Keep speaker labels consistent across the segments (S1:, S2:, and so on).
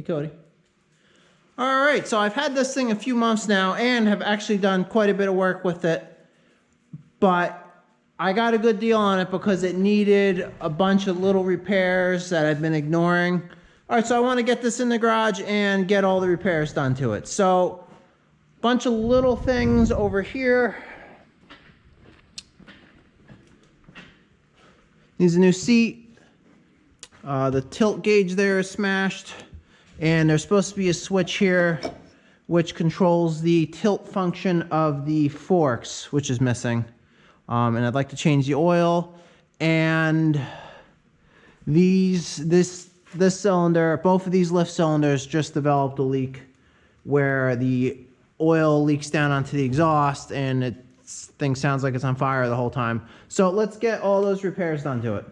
S1: Hey, Cody. All right, so I've had this thing a few months now and have actually done quite a bit of work with it, but I got a good deal on it because it needed a bunch of little repairs that I've been ignoring. All right, so I want to get this in the garage and get all the repairs done to it. So, bunch of little things over here. Needs a new seat. The tilt gauge there is smashed. And there's supposed to be a switch here which controls the tilt function of the forks, which is missing. And I'd like to change the oil. And this cylinder, both of these lift cylinders just developed a leak where the oil leaks down onto the exhaust and it thing sounds like it's on fire the whole time. So let's get all those repairs done to it.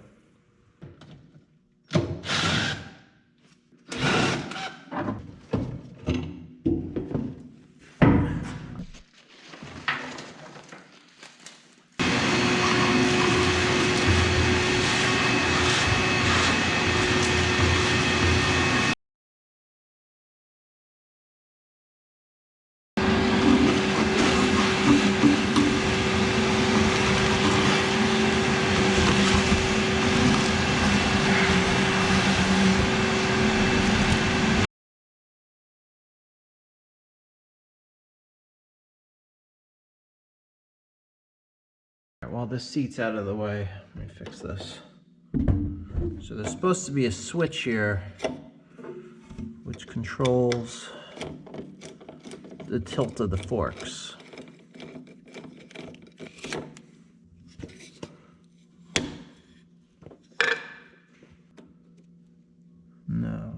S1: While this seat's out of the way, let me fix this. So there's supposed to be a switch here which controls the tilt of the forks. No.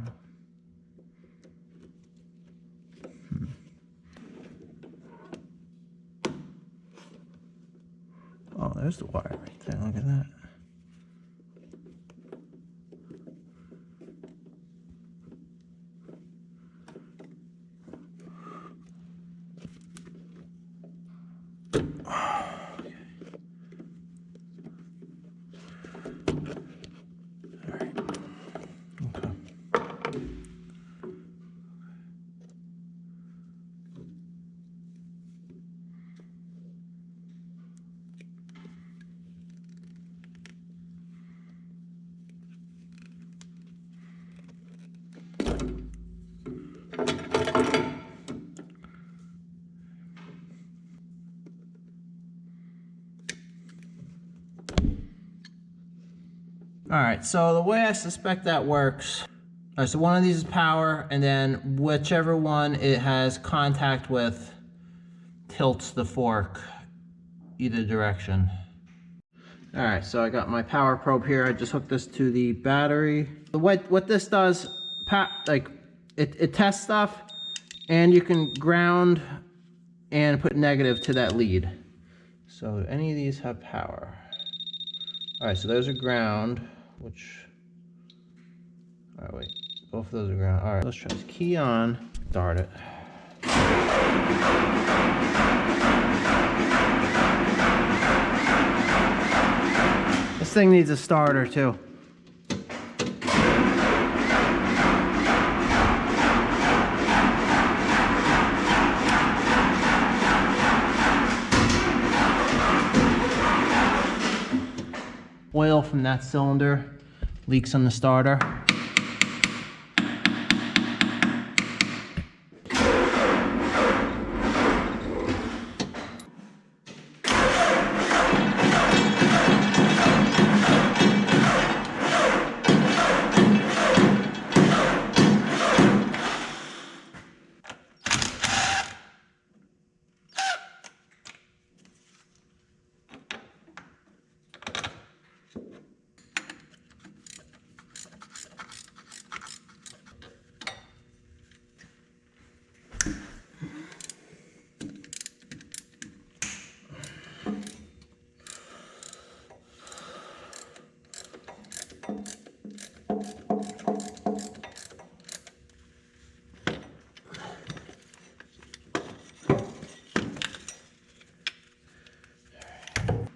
S1: Oh, there's the wire right there. Look at that. All right, so the way I suspect that works, all right, so one of these is power, and then whichever one it has contact with tilts the fork either direction. All right, so I got my power probe here. I just hooked this to the battery. What this does, it tests stuff, and you can ground and put negative to that lead. So any of these have power. All right, so those are ground, which, all right, wait, both of those are ground. All right, let's try this. Key on, start it. This thing needs a starter too. Oil from that cylinder leaks on the starter.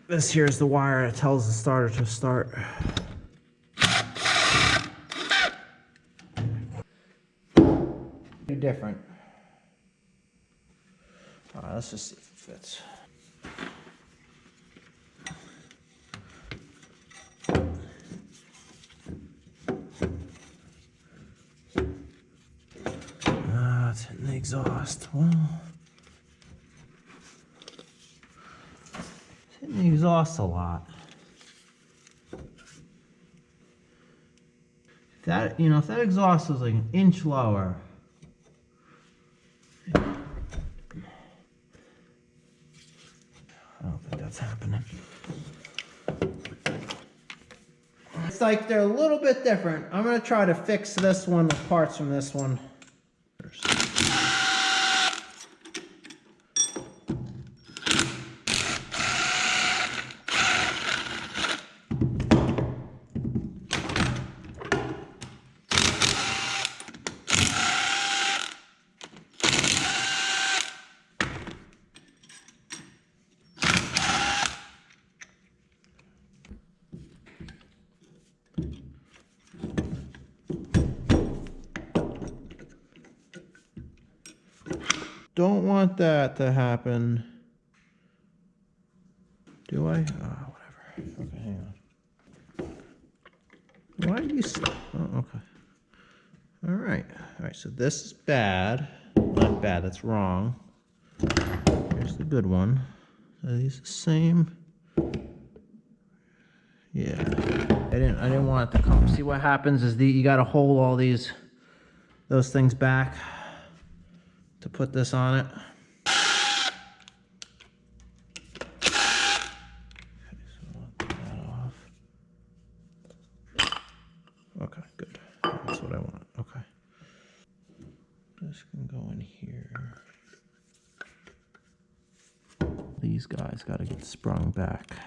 S1: This here is the wire that tells the starter to start. All Different. All right, let's just see if it fits. It's hitting the exhaust. Well, it's hitting the exhaust a lot. If that, if that exhaust was like an inch lower, I don't think that's happening. It's like they're a little bit different. I'm gonna try to fix this one with parts from this one. Don't want that to happen. Do I? Whatever. Okay, hang on. Why do you... Oh, okay. All right. All right, so this is bad. Not bad, that's wrong. Here's the good one. Are these the same? Yeah. I didn't want it to come. See what happens is you got to hold all those things back to put this on it. Okay, good. That's what I want. Okay. This can go in here. These guys got to get sprung back.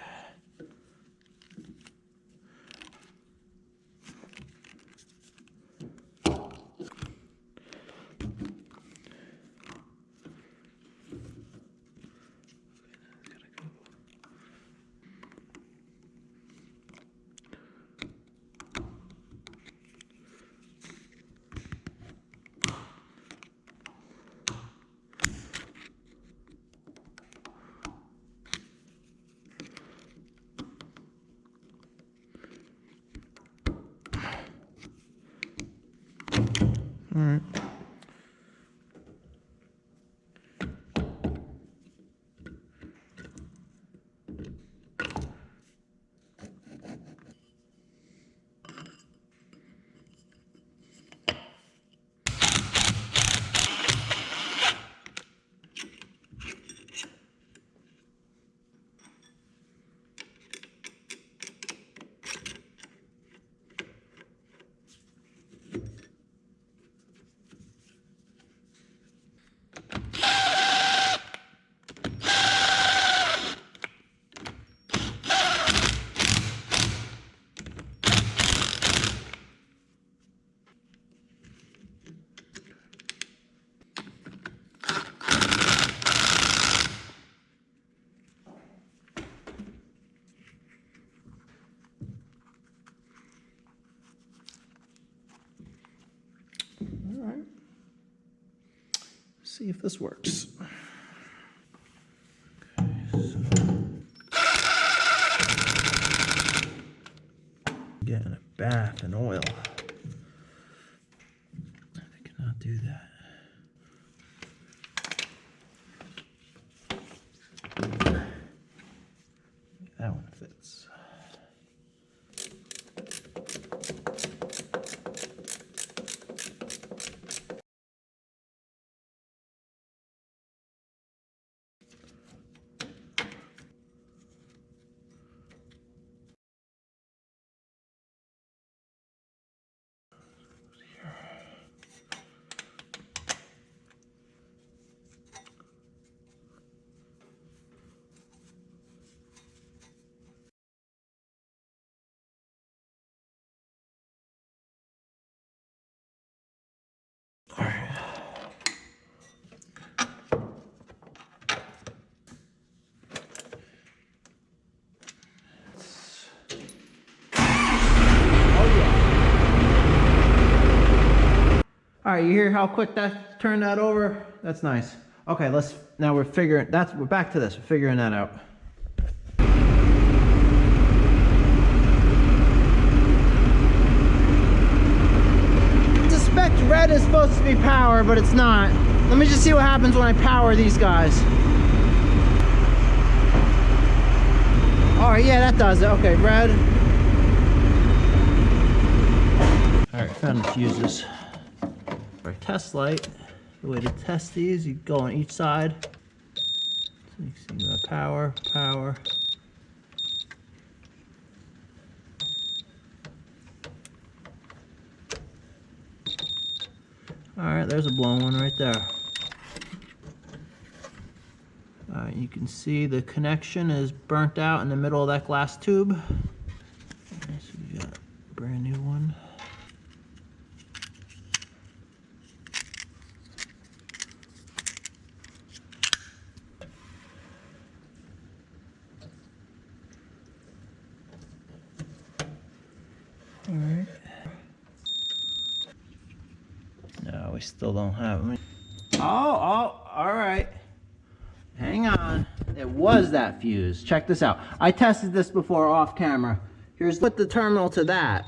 S1: All right. See if this works. Okay, so getting a bath in oil. I cannot do that. That one fits. right, you hear how quick that turned that over? That's nice. Okay, now we're back to this. We're figuring that out. I suspect red is supposed to be power, but it's not. Let me just see what happens when I power these guys. All right, yeah, that does it. Okay, red. All right, found the fuses. Our test light, the way to test these, you go on each side. So you can see power. All right, there's a blown one right there. All right, you can see the connection is burnt out in the middle of that glass tube. Okay, so we got a brand new one. All right. No, we still don't have it. Oh, all right. Hang on. It was that fuse. Check this out. I tested this before off camera. Here's the terminal to that.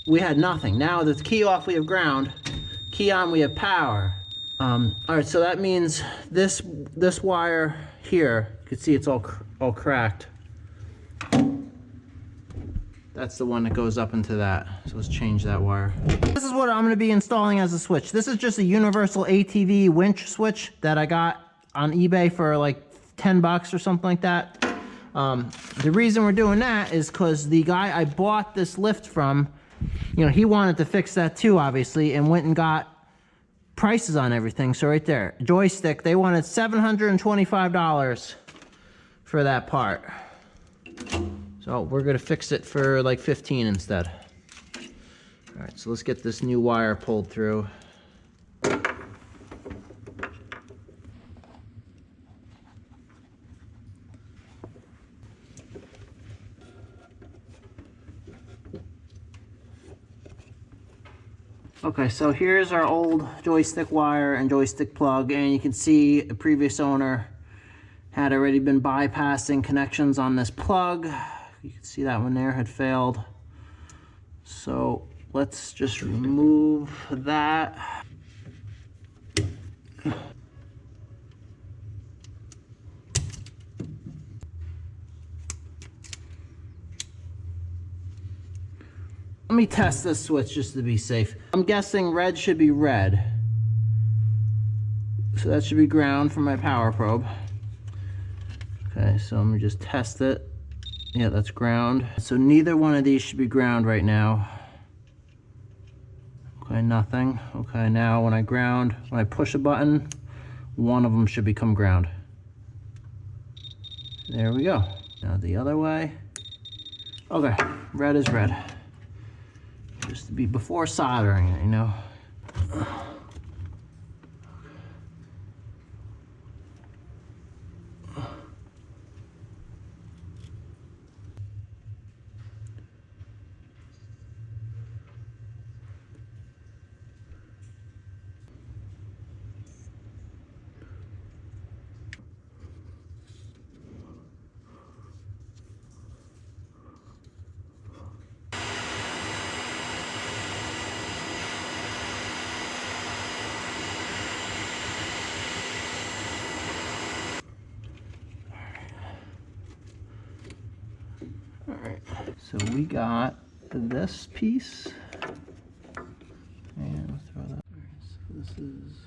S1: We had nothing. Now the key off, we have ground. Key on, we have power. All right, so that means this wire here, you can see it's all cracked. That's the one that goes up into that. So let's change that wire. This is what I'm gonna be installing as a switch. This is just a universal ATV winch switch that I got on eBay for like 10 bucks or something like that. The reason we're doing that is because the guy I bought this lift from, you know, he wanted to fix that too, obviously, and went and got prices on everything. So right there, joystick, they wanted $725 for that part. So we're gonna fix it for like 15 instead. All right, so let's get this new wire pulled through. Okay, so here's our old joystick wire and joystick plug, and you can see the previous owner had already been bypassing connections on this plug. You can see that one there had failed. So let's just remove that. Let me test this switch just to be safe. I'm guessing red should be red. So that should be ground for my power probe. Okay, so let me just test it. Yeah, that's ground. So neither one of these should be ground right now. Okay, nothing. Okay, now when I push a button, one of them should become ground. There we go. Now the other way. Okay, red is red. Just to be before soldering it, you know. So we got this piece, and we'll throw that. So this is.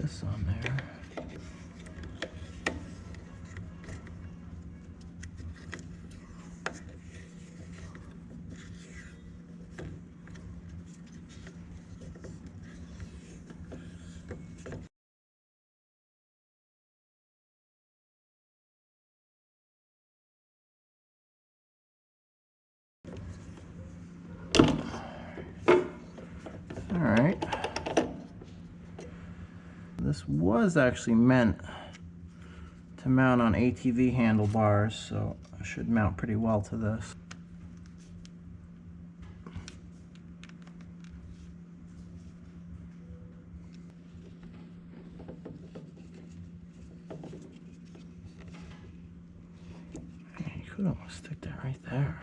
S1: this on there. All right. This was actually meant to mount on ATV handlebars, so I should mount pretty well to this. You could almost stick that right there.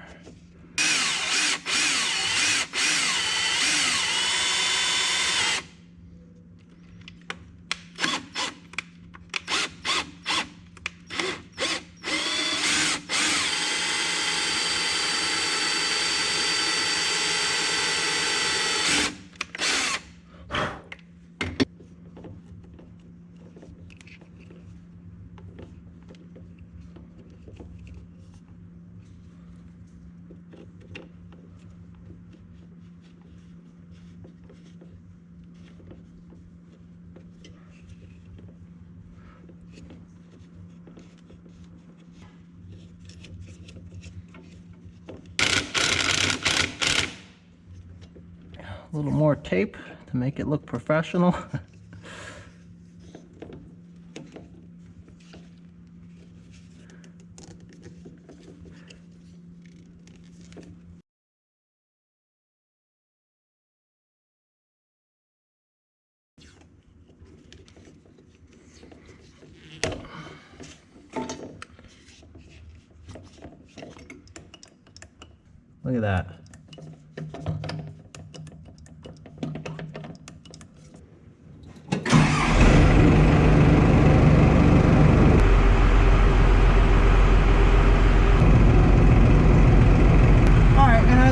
S1: A little more tape to make it look professional. Look at that.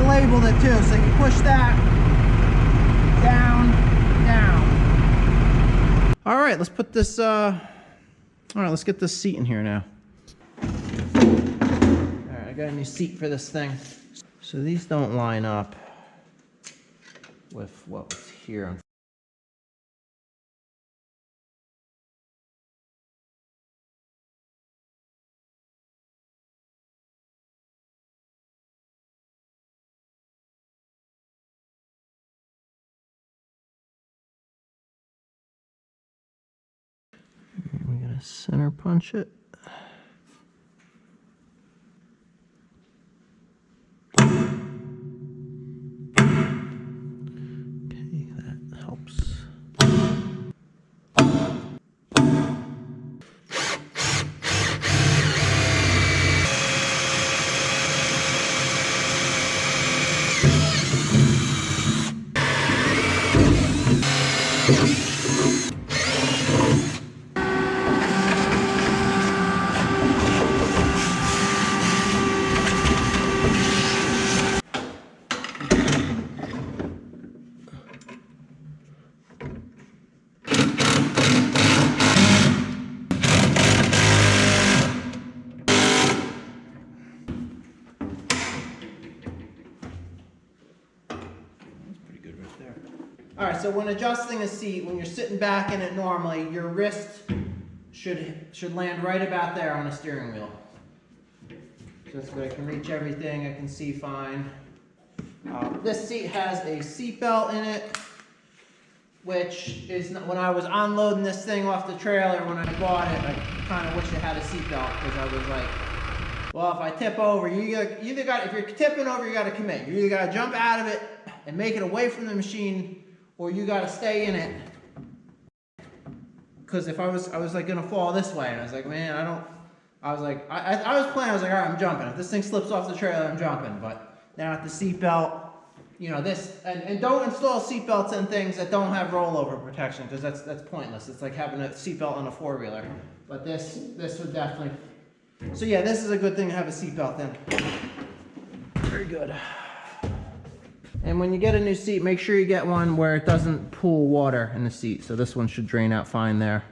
S1: Labeled it too, so you can push that down, down. All right, let's put this, all right, let's get this seat in here now. All right, I got a new seat for this thing. So these don't line up with what was here. We're gonna center punch it. Okay, that helps. All right, so when adjusting a seat, when you're sitting back in it normally, your wrist should land right about there on the steering wheel. Just so I can reach everything, I can see fine. This seat has a seat belt in it, which is, when I was unloading this thing off the trailer when I bought it, I kind of wish it had a seat belt, because I was like, well, if I tip over, if you're tipping over, you got to commit. You either got to jump out of it and make it away from the machine, or you got to stay in it. Because if I was like going to fall this way, and I was like, man, I was planning, I was like, all right, I'm jumping. If this thing slips off the trailer, I'm jumping. But now with the seatbelt, you know, this, and don't install seatbelts in things that don't have rollover protection, because that's pointless. It's like having a seatbelt on a four-wheeler. But this would definitely, so yeah, this is a good thing to have a seatbelt in. Very good. And when you get a new seat, make sure you get one where it doesn't pool water in the seat. So this one should drain out fine there.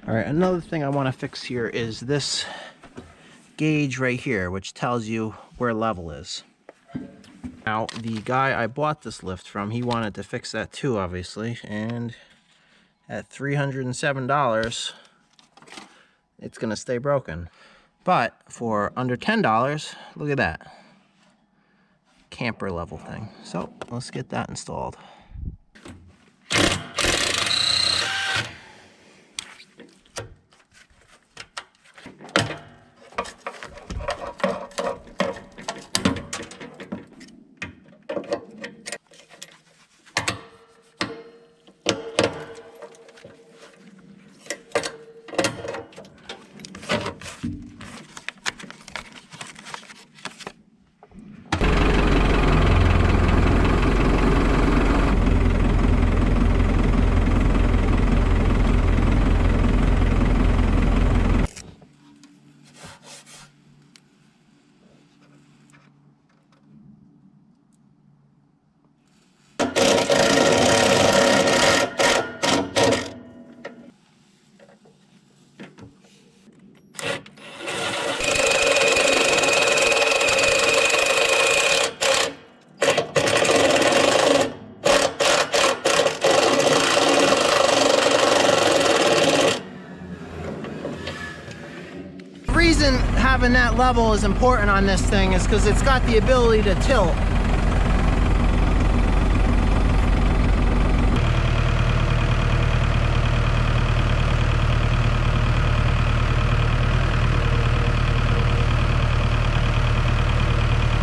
S1: All right, another thing I want to fix here is this gauge right here, which tells you where level is. Now, the guy I bought this lift from, he wanted to fix that too, obviously, and at $307, it's gonna stay broken. But for under $10, look at that. Camper level thing. So let's get that installed. The reason having that level is important on this thing is because it's got the ability to tilt.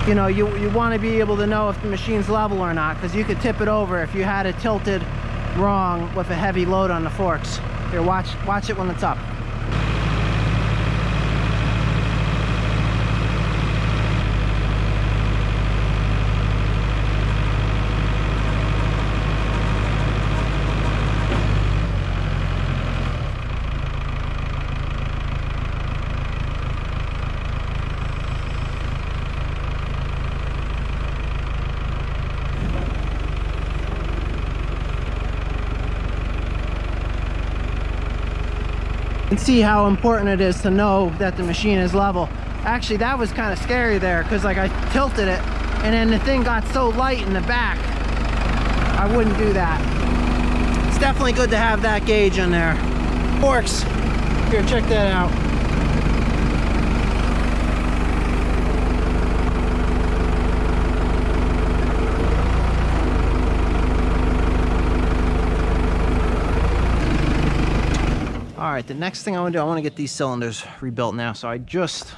S1: You know, you want to be able to know if the machine's level or not, because you could tip it over if you had it tilted wrong with a heavy load on the forks. Here, watch it when it's up. And see how important it is to know that the machine is level. Actually, that was kind of scary there, because like I tilted it and then the thing got so light in the back, I wouldn't do that. It's definitely good to have that gauge in there. Forks, here, check that out. All right, the next thing I want to do, I want to get these cylinders rebuilt now. So I just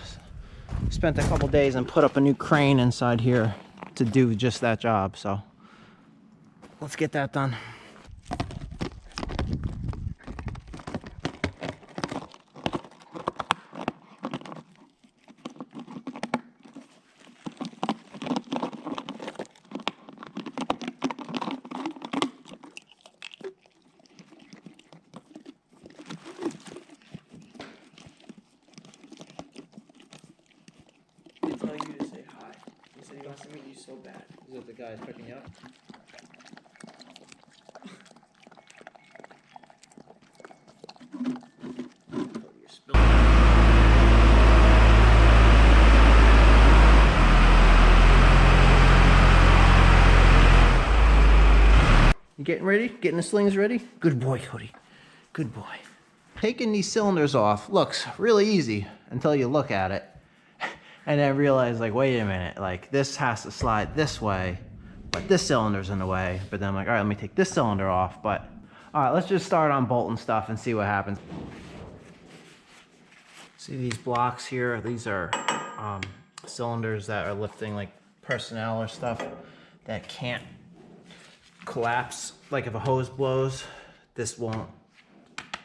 S1: spent a couple days and put up a new crane inside here to do just that job. So let's get that done. Tell you to say hi. He said he wants to meet you so bad. Is that the guy picking you up? You getting ready? Getting the slings ready? Good boy, Cody. Good boy. Taking these cylinders off looks really easy until you look at it. And then realize, like, wait a minute, like this has to slide this way, but this cylinder's in the way. But then I'm like, all right, let me take this cylinder off. But all right, let's just start on bolting stuff and see what happens. See these blocks here? These are cylinders that are lifting like personnel or stuff that can't collapse. Like if a hose blows, this won't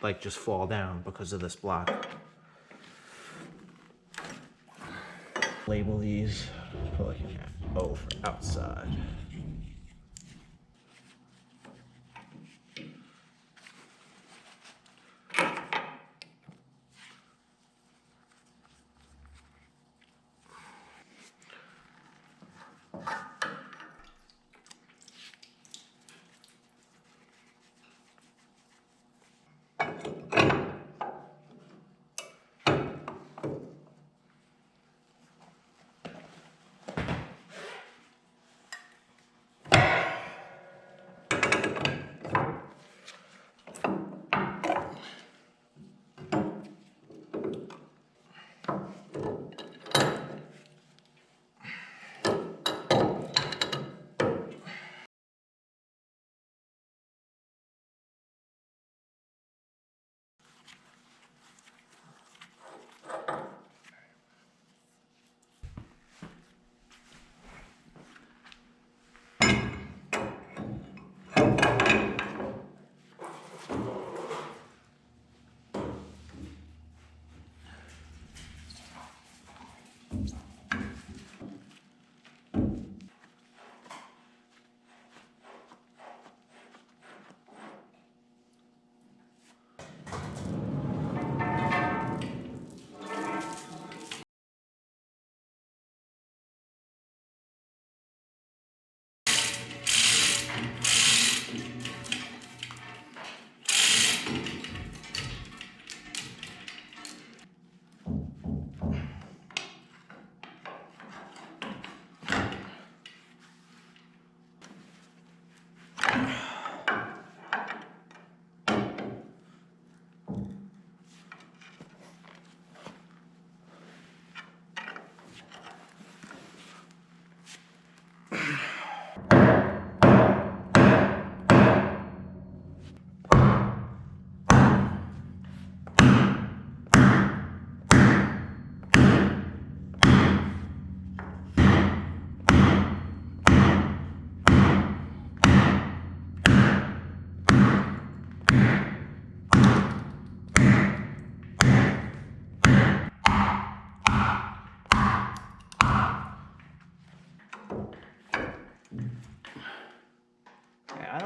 S1: like just fall down because of this block. Label these, put like an O for outside.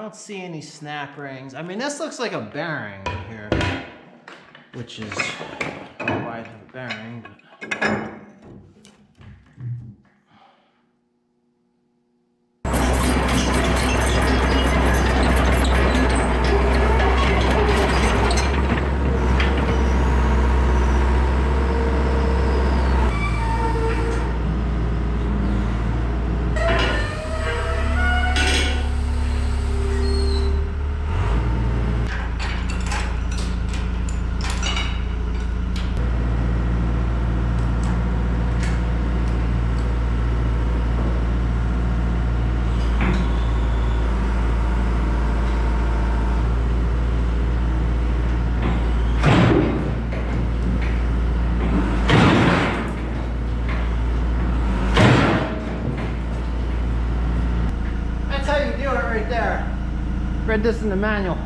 S1: don't see any snap rings. I mean, this looks like a bearing here, which is why I have a bearing. But... Right there. Read this in the manual.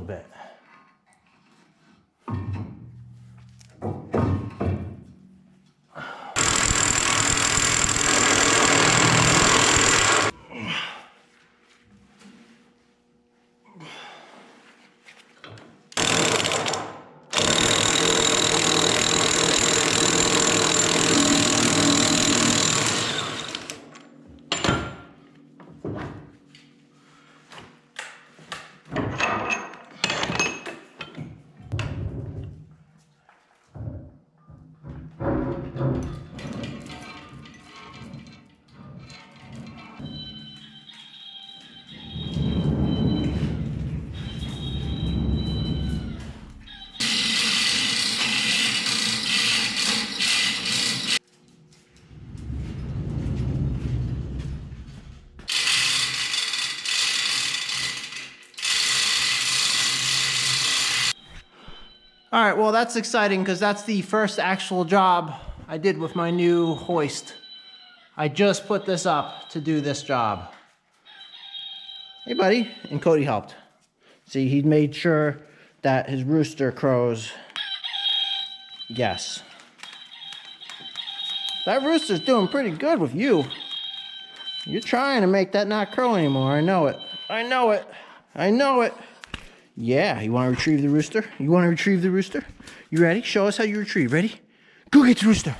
S1: Bit. All right, well, that's exciting because that's the first actual job I did with my new hoist. I just put this up to do this job. Hey, buddy. And Cody helped. See, he made sure that his rooster crows. Yes. That rooster's doing pretty good with you. You're trying to make that not crow anymore. I know it. I know it. I know it. Yeah, you want to retrieve the rooster? You want to retrieve the rooster? You ready? Show us how you retrieve. Ready? Go get the rooster.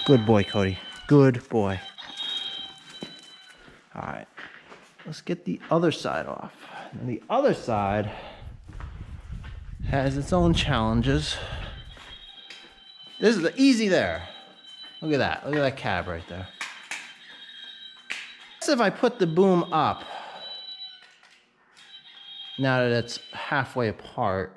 S1: Good boy, Cody. Good boy. All right. Let's get the other side off. And the other side has its own challenges. This is easy there. Look at that. Look at that cab right there. If I put the boom up, now that it's halfway apart,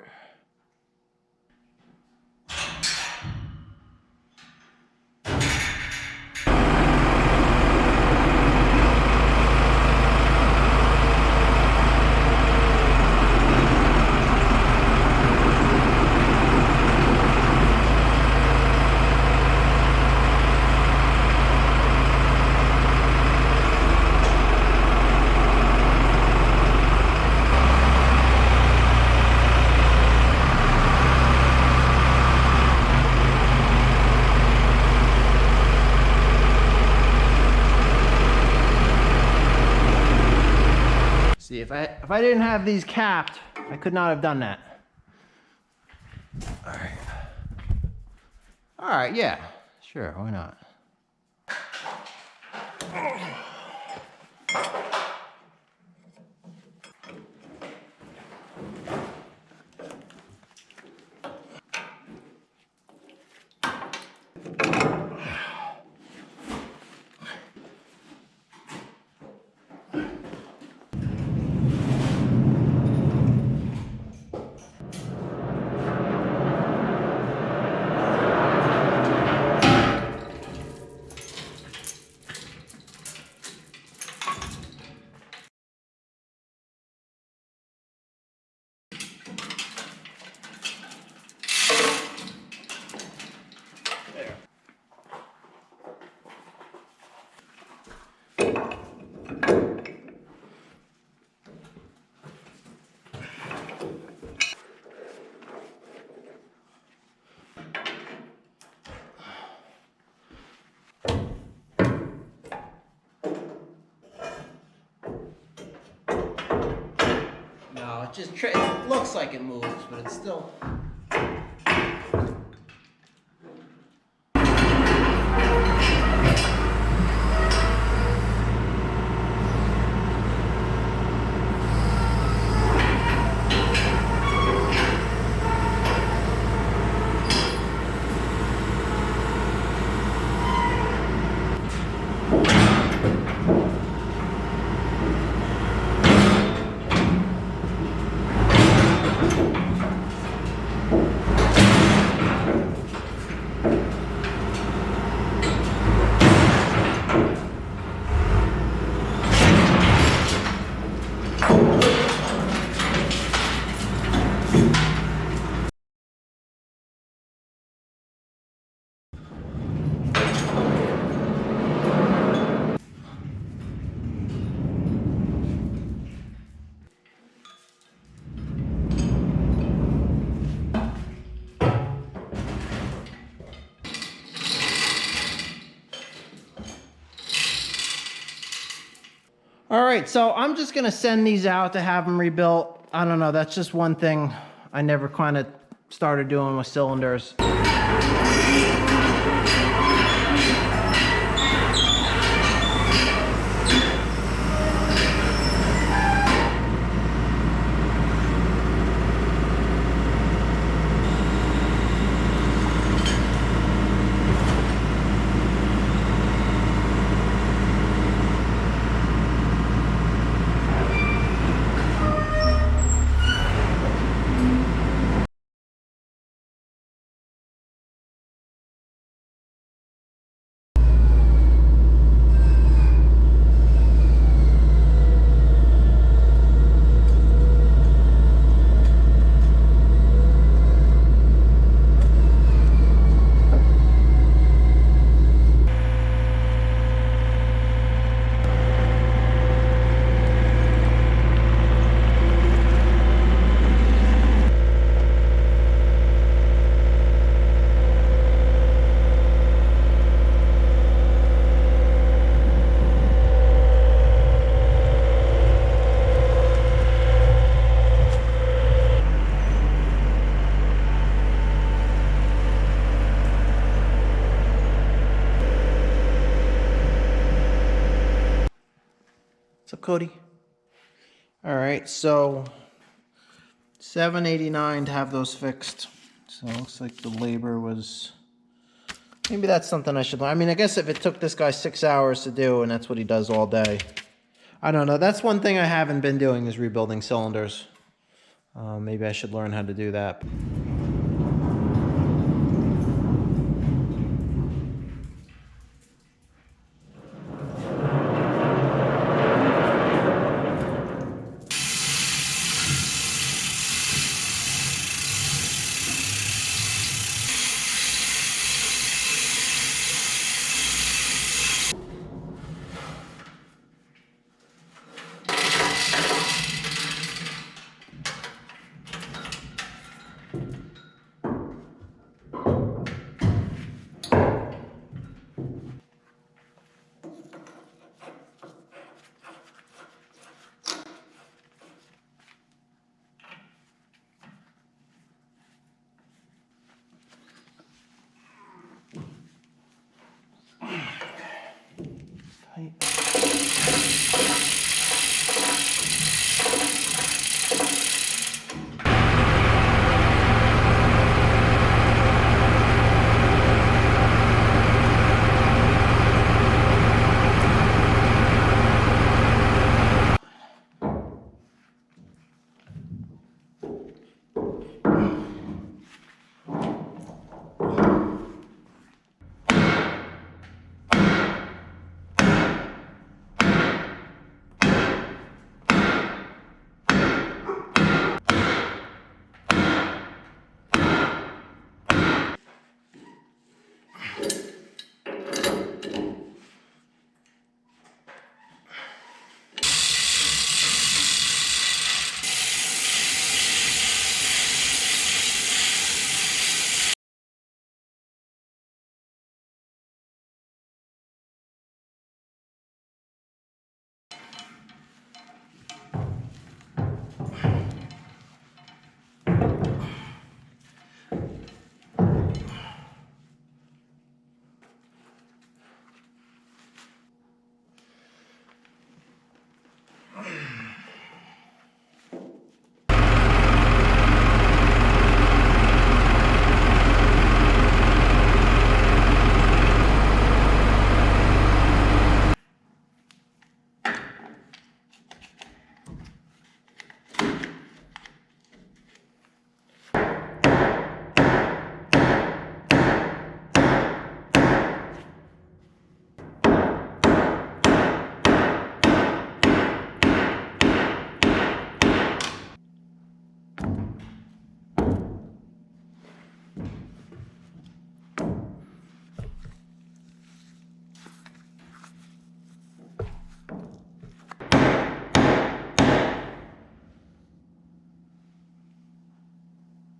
S1: see, if I didn't have these capped, I could not have done that. All right. All right, yeah, sure, why not? it looks like it moves, but it's still. All right, so I'm just gonna send these out to have them rebuilt. I don't know, that's just one thing I never kind of started doing with cylinders. What's up, Cody? All right, so $7.89 to have those fixed. So it looks like the labor was, maybe that's something I should learn. I mean, I guess if it took this guy 6 hours to do and that's what he does all day, I don't know. That's one thing I haven't been doing is rebuilding cylinders. Maybe I should learn how to do that.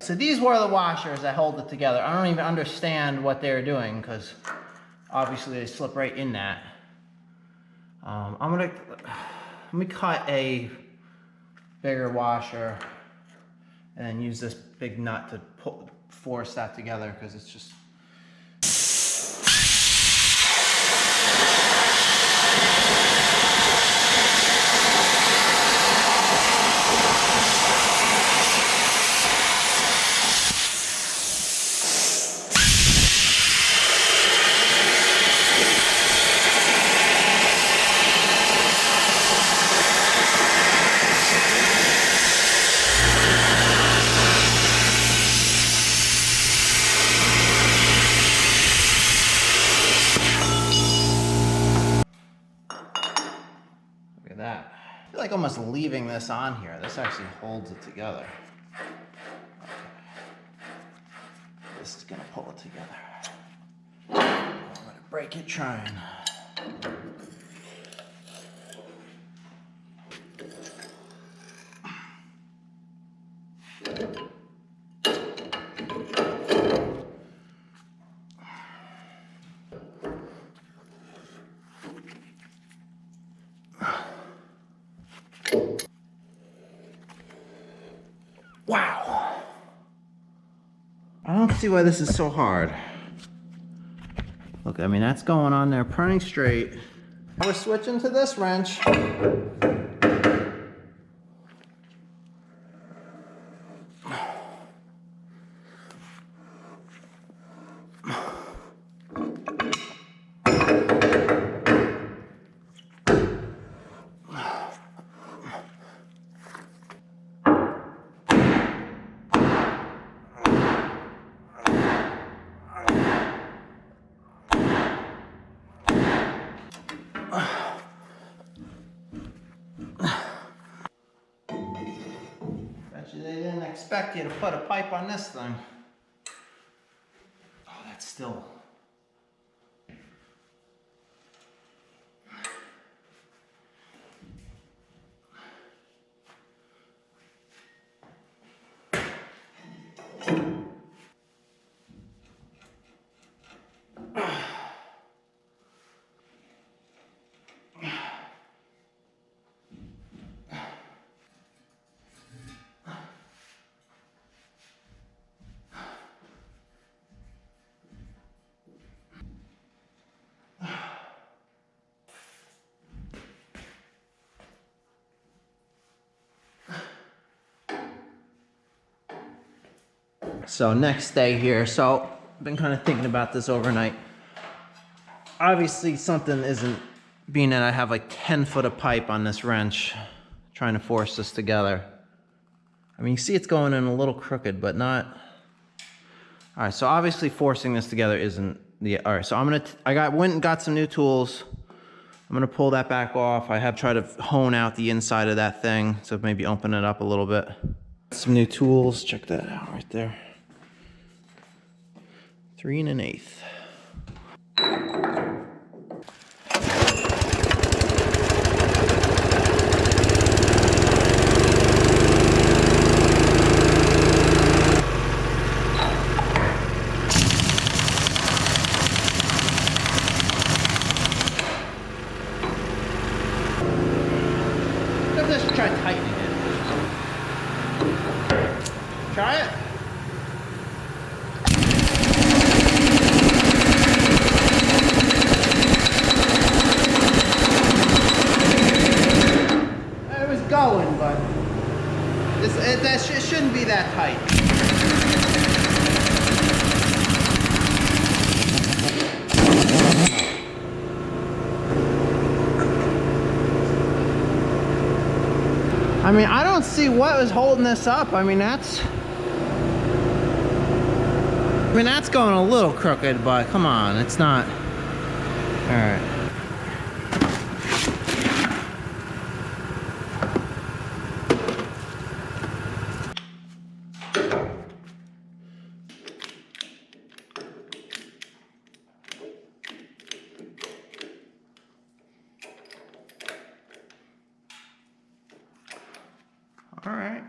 S1: So these were the washers that hold it together. I don't even understand what they're doing because obviously they slip right in that. Let me cut a bigger washer and then use this big nut to force that together because it's just. That. I feel like almost leaving this on here. This actually holds it together. Okay. This is gonna pull it together. I'm gonna break it trying. Wow. I don't see why this is so hard. Look, I mean, that's going on there pretty straight. We're switching to this wrench. They didn't expect you to put a pipe on this thing. Oh, that's still. So next day here, so I've been kind of thinking about this overnight. Obviously something isn't, being that I have like 10 foot of pipe on this wrench, trying to force this together. I mean, you see it's going in a little crooked, but not. All right, so obviously forcing this together isn't the, all right, so went and got some new tools. I'm gonna pull that back off. I have tried to hone out the inside of that thing, so maybe open it up a little bit. Some new tools, check that out right there. 3 1/8. Let's just try tightening it. Try it. Going, but it shouldn't be that tight. I mean, I don't see what was holding this up. I mean, that's going a little crooked, but come on, it's not. All right. All right.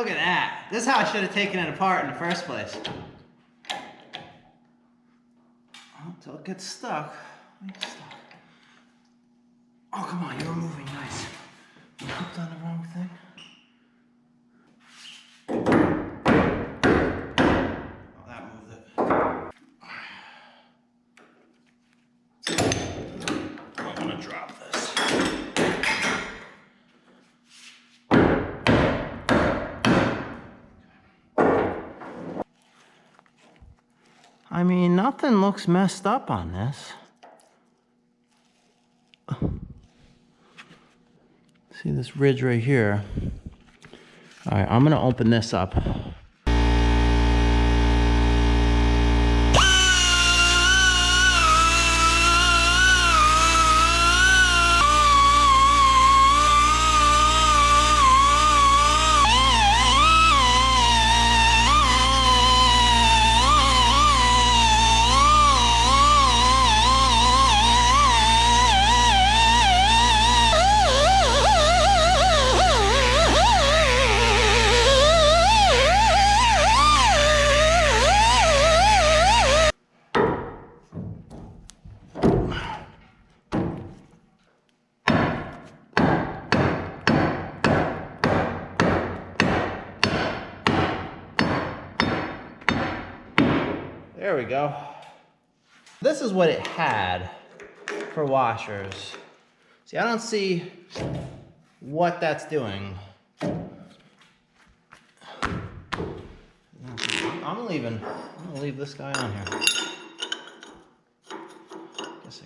S1: Look at that. This is how I should have taken it apart in the first place. Until it gets stuck. Oh, come on, you're moving nice. I hooked on the wrong thing. Oh, that moved it. I'm gonna drop this. I mean, nothing looks messed up on this. See this ridge right here? All right, I'm gonna open this up. There we go. This is what it had for washers. See, I don't see what that's doing. I'm gonna leave this guy on here. Guess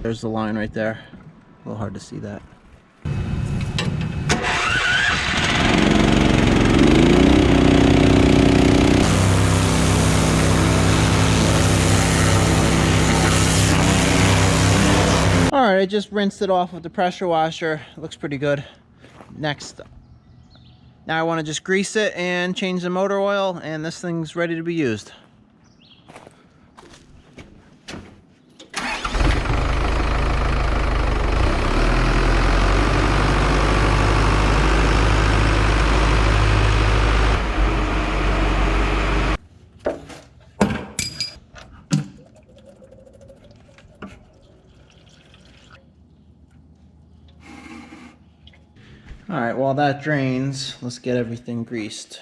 S1: There's the line right there. A little hard to see that. All right, I just rinsed it off with the pressure washer. It looks pretty good. Next, now I want to just grease it and change the motor oil, and this thing's ready to be used. All right, while that drains, let's get everything greased.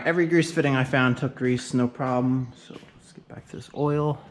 S1: Every grease fitting I found took grease, no problem. So let's get back to this oil.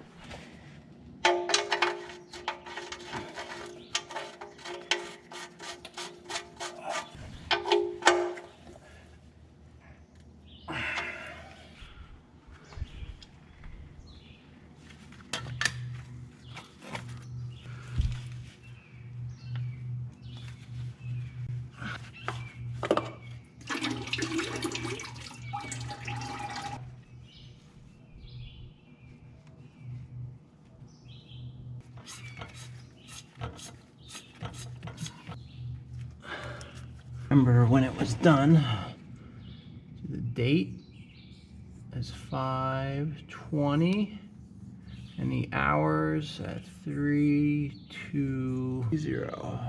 S1: Remember when it was done. The date is 5/20 and the hours at 3:20.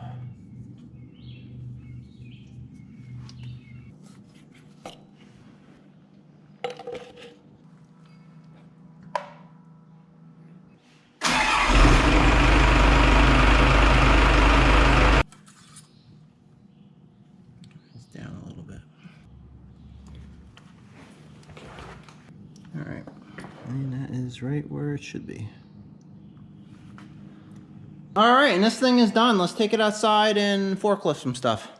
S1: It's down a little bit. All right, and that is right where it should be. All right, and this thing is done. Let's take it outside and forklift some stuff.